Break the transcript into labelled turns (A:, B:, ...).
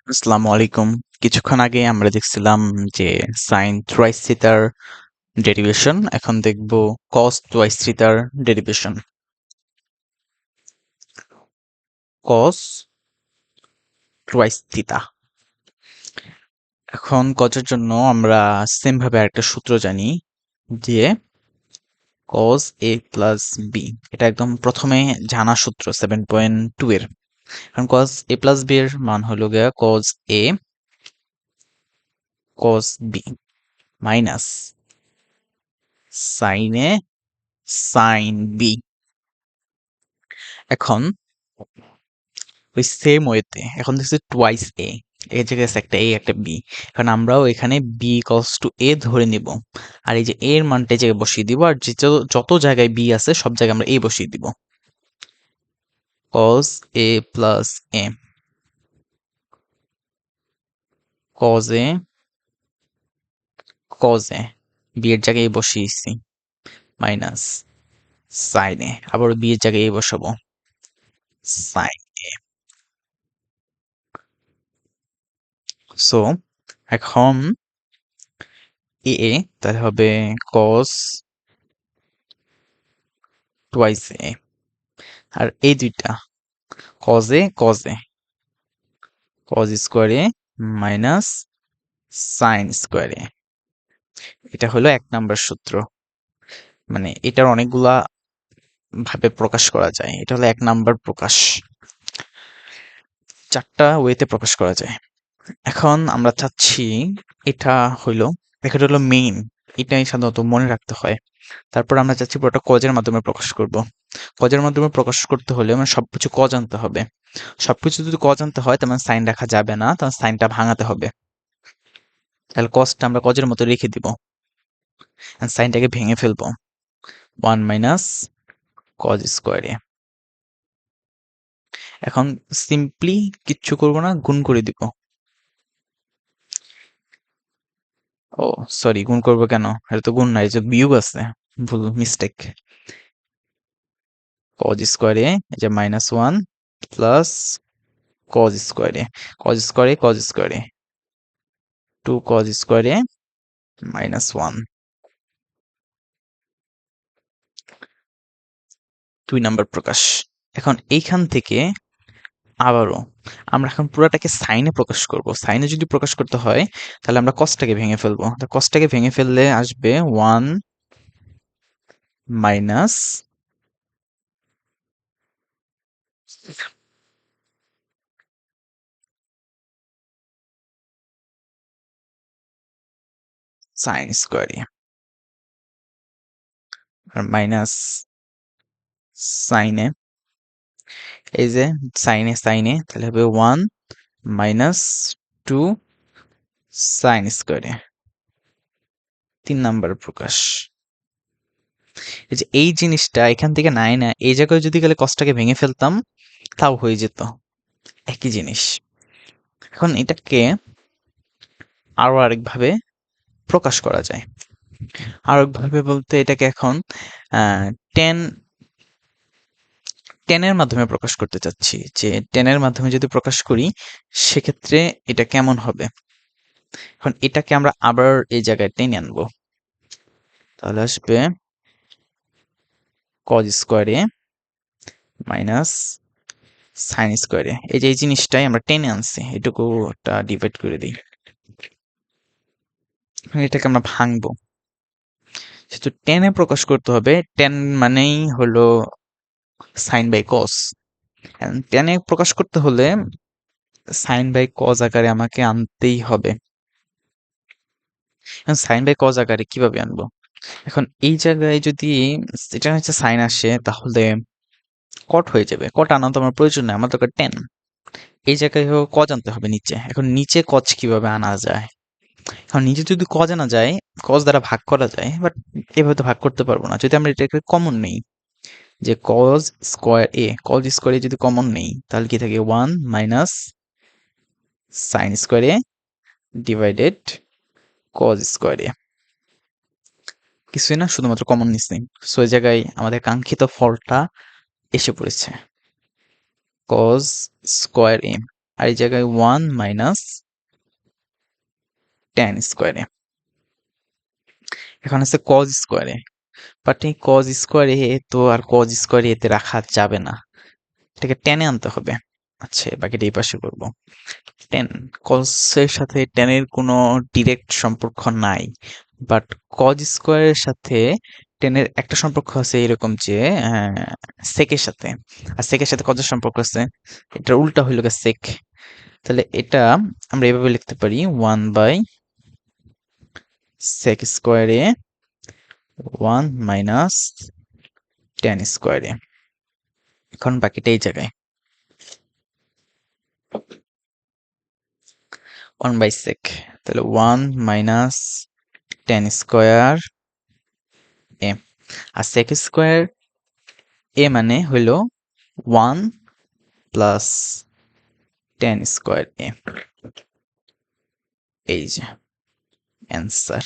A: আসসালামু আলাইকুম। কিছুক্ষণ আগে আমরা দেখছিলাম যে সাইন টুয়াইস থিটার ডেরিভেশন। এখন দেখব কস টুয়াইস থিটার ডেরিভেশন। কস টুয়াইস থিটা। এখন কজের জন্য আমরা সেম ভাবে আরেকটা সূত্র জানি যে কস এ প্লাস বি। এটা একদম প্রথমে জানা সূত্র 7.2 এর। এখন কস এ প্লাস বি এর মান হলো গিয়া কস এ কস বি মাইনাস সাইন এ সাইন বি। এখন ওই সেম ওয়েতে এখন দেখছি টুয়াইস এ, এই জায়গায় আছে একটা এ একটা বি। এখন আমরাও এখানে বি ইকুয়ালস টু এ ধরে নিব, আর এই যে এ এর মানটা এই জায়গায় বসিয়ে দিব, আর যে যত জায়গায় বি আছে সব জায়গায় আমরা এ বসিয়ে দিব। Cos A plus A, cos A cos A, বি এর জায়গায় এ বসিয়েছি, মাইনাস সাইন এ, আবার বি এর জায়গায় এ বসাবো, সাইন এ। সো এখন এ এ তাহলে হবে কস টুয়াইস এ, আর এই দুইটা কজ এ কজ স্কোয়ারে মাইনাস সাইন স্কোয়ারে। এটা হলো 1 নাম্বার সূত্র। মানে এটার অনেকগুলা ভাবে প্রকাশ করা যায়, এটা হলো 1 নাম্বার প্রকাশ। 4টা ওয়েতে প্রকাশ করা যায়। এখন আমরা চাচ্ছি এটা হইলো, এটা হলো মেইন, এটাই সাধারণত মনে রাখতে হয়। তারপর আমরা চাচ্ছি পুরোটা কজের মাধ্যমে প্রকাশ করব। কজের মাধ্যমে প্রকাশ করতে হলে মানে সবকিছু কজ আনতে হবে। সবকিছু যদি কজ আনতে হয় তার মানে সাইন রাখা যাবে না, তার সাইনটা ভাঙাতে হবে। তাহলে কজটা আমরা কজের মতো রেখে দিব, সাইনটাকে ভেঙে ফেলবো। 1 - কজ স্কোয়ারে। এখন সিম্পলি কিচ্ছু করব না, গুণ করে দিব। ও সরি, গুণ করব কেন, এটা তো গুণ নাই, যে বিয়োগ আছে, ভুল মিস্টেক। কজ স্কোয়ারে এই যে -1 প্লাস কজ স্কোয়ারে, কজ স্কোয়ারে 2 কজ স্কোয়ারে -1, 2 নাম্বার প্রকাশ। এখন এইখান থেকে আবারও আমরা এখন পুরাটাকে সাইনে প্রকাশ করব। সাইনে যদি প্রকাশ করতে হয় তাহলে আমরা কসটাকে ভেঙে ফেলবো। কসটাকে ভেঙে ফেললে আসবে 1 মাইনাস সাইন স্কোয়ারে, আর মাইনাস সাইনে, এই যে সাইনে তাহলে হবে 1 - 2 সাইন স্কোয়ারে। 3 নাম্বার প্রকাশ। এই যে এই জিনিসটা এখান থেকে নাই না, এই জায়গায় যদি গেলে কসটাকে ভেঙে ফেলতাম তাও হয়ে যেত, একই জিনিস। এখন এটাকে আরো আরেকভাবে প্রকাশ করা যায়। আরেকভাবে বলতে এটাকে এখন টেন টেনের মাধ্যমে প্রকাশ করতে চাচ্ছি, যে টেনের মাধ্যমে যদি প্রকাশ করি সেক্ষেত্রে এটা কেমন হবে। এখন এটাকে আমরা আবার এই জায়গায় টেনে আনবো, তাহলে আসবে কজ স্কোয়ারে মাইনাস সাইন স্কোয়ারে। এই যে এই জিনিসটাই আমরা টেনে আনছি, এটুকু একটা ডিভাইড করে দিই। এটাকে আমরা ভাঙবো, যেহেতু টেনে প্রকাশ করতে হবে, টেন মানেই হলো সাইন বাই কস। টেনে প্রকাশ করতে হলে সাইন বাই কজ আকারে আমাকে আনতেই হবে। সাইন বাই কজ আকারে কিভাবে আনবো, এখন এই জায়গায় যদি এটা হচ্ছে সাইন আসে তাহলে কট হয়ে যাবে, কট আনা তো আমার প্রয়োজন নেই, আমার দরকার টেন। এই জায়গায় কজ আনতে হবে নিচে। এখন নিচে কজ কিভাবে আনা যায়, এখন নিচে যদি কজ আনা যায়, কজ দ্বারা ভাগ করা যায়, বাট এভাবে তো ভাগ করতে পারবো না। যদি আমরা এটাকে কমন নেই, যে কজ স্কোয়ার এ যদি কমন নেই তাহলে কি থাকে 1 মাইনাস সাইন স্কোয়ার এ ডিভাইডেড কজ স্কোয়ার এ। কিছুই না, শুধুমাত্র কমন নিচ্ছি। সো এই জায়গায় আমাদের কাঙ্ক্ষিত ফলটা এসে পড়েছে, কজ স্কোয়ার এ। আর এই জায়গায় 1 মাইনাস tan স্কোয়ারে। এখন আছে cos স্কোয়ারে, বাট এই cos স্কোয়ারে তো আর cos স্কোয়ারে এতে রাখা যাবে না, এটাকে টেনে আনতে হবে। আচ্ছা, বাকিটা এই পাশে করবো। টেন, cos এর সাথে tan এর কোনো ডিরেক্ট সম্পর্ক নাই, বাট cos স্কোয়ারের সাথে tan এর একটা সম্পর্ক আছে এরকম যে সেকের সাথে, আর সেকের সাথে cos এর সম্পর্ক আছে, এটার উল্টা হইল গিয়ে sec। তাহলে এটা আমরা এভাবে লিখতে পারি 1 বাই sec স্কোয়ারে 1 মাইনাস tan স্কোয়ারে। এখন বাকিটা এই জায়গায় 1 বাই sec, তাহলে 1 মাইনাস tan স্কোয়ার এ, আর sec স্কোয়ার এ মানে হইল 1 প্লাস tan স্কোয়ার এ। এই যে অ্যান্সার।